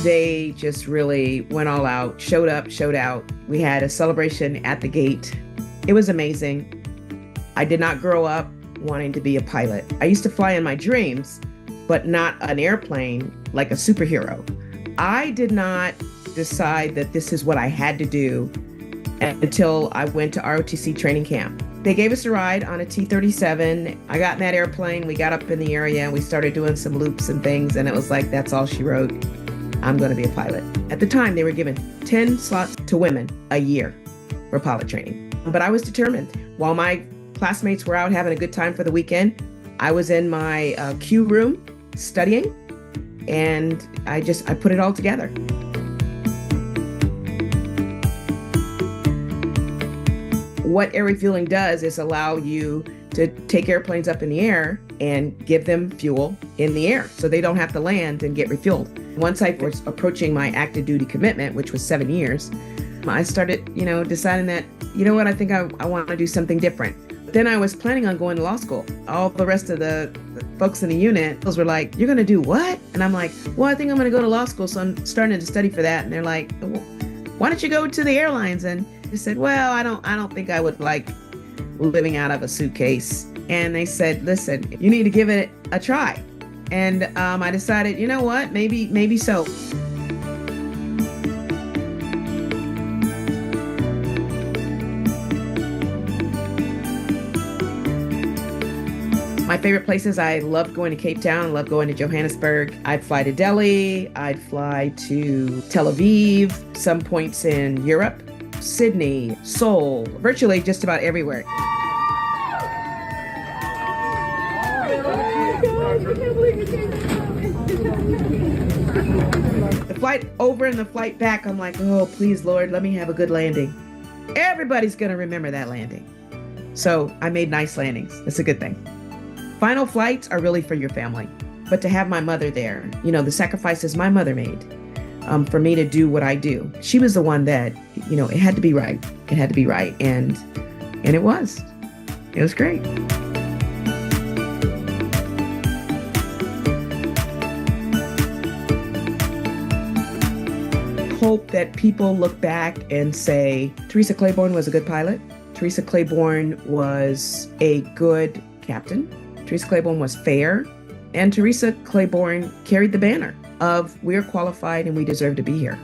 They just really went all out, showed up, showed out. We had a celebration at the gate. It was amazing. I did not grow up wanting to be a pilot. I used to fly in my dreams, but not an airplane like a superhero. I did not decide that this is what I had to do until I went to ROTC training camp. They gave us a ride on a T-37. I got in that airplane, we got up in the area and we started doing some loops and things, and it was like, that's all she wrote. I'm going to be a pilot. At the time, they were given 10 slots to women a year for pilot training. But I was determined. While my classmates were out having a good time for the weekend, I was in my Q room studying, and I put it all together. What air refueling does is allow you to take airplanes up in the air and give them fuel in the air so they don't have to land and get refueled. Once I was approaching my active duty commitment, which was 7 years, I started, deciding that, I think I want to do something different. Then I was planning on going to law school. All the rest of the folks in the unit, those were like, you're going to do what? And I'm like, well, I think I'm going to go to law school. So I'm starting to study for that. And they're like, well, why don't you go to the airlines? And I said, well, I don't think I would like living out of a suitcase. And they said, listen, you need to give it a try. And I decided, you know what, maybe so. My favorite places, I loved going to Cape Town, loved going to Johannesburg. I'd fly to Delhi, I'd fly to Tel Aviv, some points in Europe, Sydney, Seoul, virtually just about everywhere. The flight over and the flight back, I'm like, oh, please, Lord, let me have a good landing. Everybody's going to remember that landing. So I made nice landings. It's a good thing. Final flights are really for your family. But to have my mother there, the sacrifices my mother made for me to do what I do. She was the one that, it had to be right. It had to be right. And it was. It was great. Hope that people look back and say, Theresa Claiborne was a good pilot. Theresa Claiborne was a good captain. Theresa Claiborne was fair. And Theresa Claiborne carried the banner of we're qualified and we deserve to be here.